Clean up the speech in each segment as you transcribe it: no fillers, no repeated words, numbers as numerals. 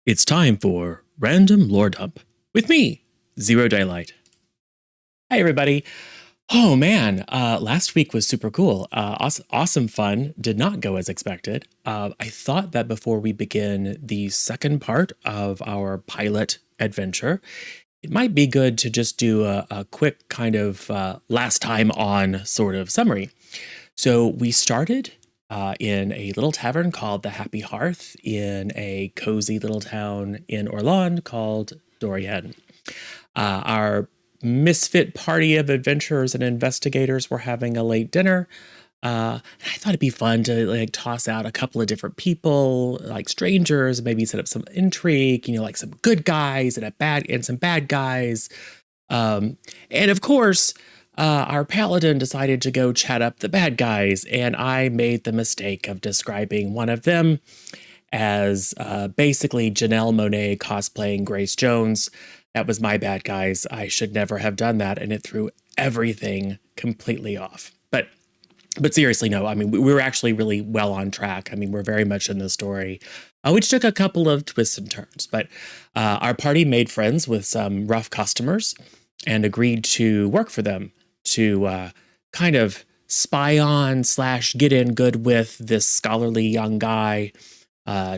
It's time for Random Lore Dump with me, Zero Daylight. Hi, everybody. Oh man, last week was super cool. Awesome fun. Did not go as expected. I thought that before we begin the second part of our pilot adventure, it might be good to just do a quick kind of last time on sort of summary. So we started in a little tavern called the Happy Hearth in a cozy little town in Orland called Dorian. Our misfit party of adventurers and investigators were having a late dinner. I thought it'd be fun to toss out a couple of different people, like strangers, maybe set up some intrigue, like some good guys and some bad guys. And of course, our paladin decided to go chat up the bad guys, and I made the mistake of describing one of them as basically Janelle Monáe cosplaying Grace Jones. That was my bad, guys. I should never have done that, and it threw everything completely off. But seriously, no. I mean, we were actually really well on track. I mean, we're very much in the story, which took a couple of twists and turns. But our party made friends with some rough customers and agreed to work for them to kind of spy on / get in good with this scholarly young guy,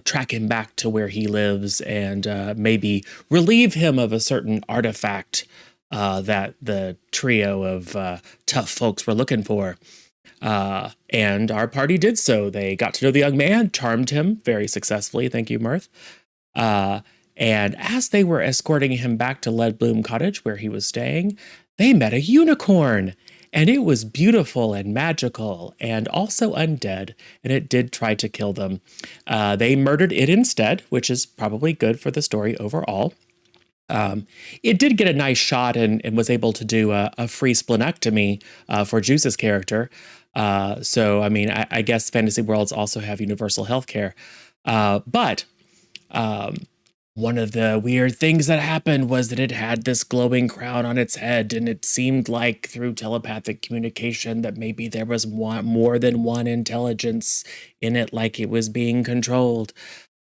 track him back to where he lives, and maybe relieve him of a certain artifact that the trio of tough folks were looking for. And our party did so. They got to know the young man, charmed him very successfully. Thank you, Mirth. And as they were escorting him back to Leadbloom Cottage, where he was staying, they met a unicorn. And it was beautiful and magical and also undead, and it did try to kill them. They murdered it instead, which is probably good for the story overall. It did get a nice shot and was able to do a free splenectomy for Juice's character. So, I mean, I guess fantasy worlds also have universal healthcare. But one of the weird things that happened was that it had this glowing crown on its head, and it seemed like through telepathic communication that maybe there was more than one intelligence in it, like it was being controlled.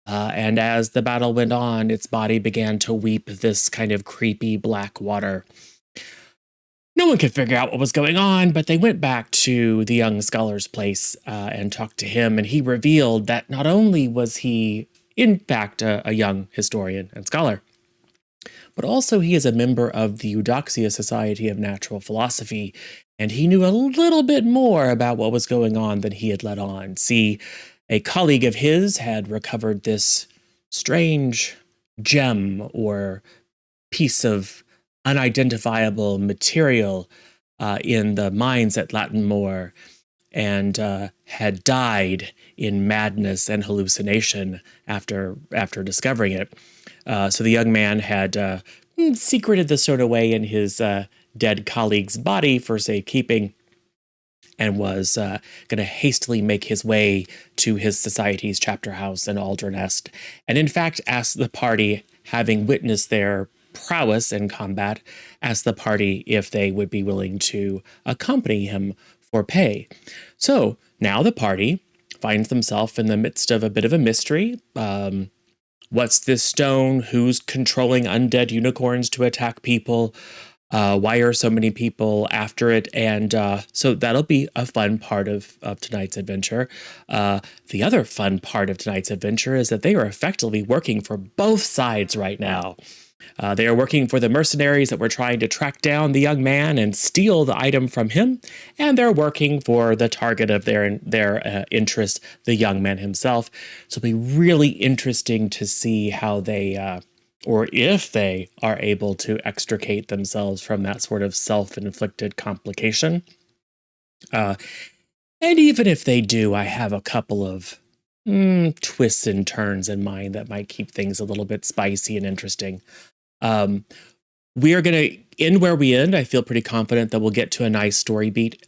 And as the battle went on, its body began to weep this kind of creepy black water. No one could figure out what was going on, but they went back to the young scholar's place and talked to him, and he revealed that not only was he, in fact, a young historian and scholar, but also he is a member of the Eudoxia Society of Natural Philosophy, and he knew a little bit more about what was going on than he had let on. See, a colleague of his had recovered this strange gem or piece of unidentifiable material in the mines at Lattenmoor, and had died in madness and hallucination after discovering it. So the young man had secreted this sort of way in his dead colleague's body for safekeeping, and was going to hastily make his way to his society's chapter house in Aldernest, and in fact asked the party, having witnessed their prowess in combat, asked the party if they would be willing to accompany him for pay. So now the party finds themselves in the midst of a bit of a mystery. What's this stone? Who's controlling undead unicorns to attack people? Why are so many people after it? And so that'll be a fun part of tonight's adventure. The other fun part of tonight's adventure is that they are effectively working for both sides right now. They are working for the mercenaries that were trying to track down the young man and steal the item from him, and they're working for the target of their interest, the young man himself. So it'll be really interesting to see how they, or if they are able to extricate themselves from that sort of self-inflicted complication. And even if they do, I have a couple of twists and turns in mind that might keep things a little bit spicy and interesting. We are going to end where we end. I feel pretty confident that we'll get to a nice story beat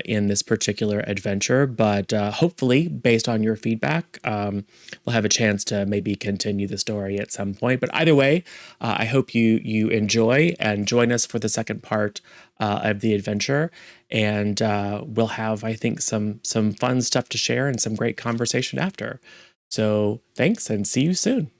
in this particular adventure, but hopefully, based on your feedback, we'll have a chance to maybe continue the story at some point. But either way, I hope you enjoy and join us for the second part of the adventure, and we'll have, I think, some fun stuff to share and some great conversation after. So thanks, and see you soon.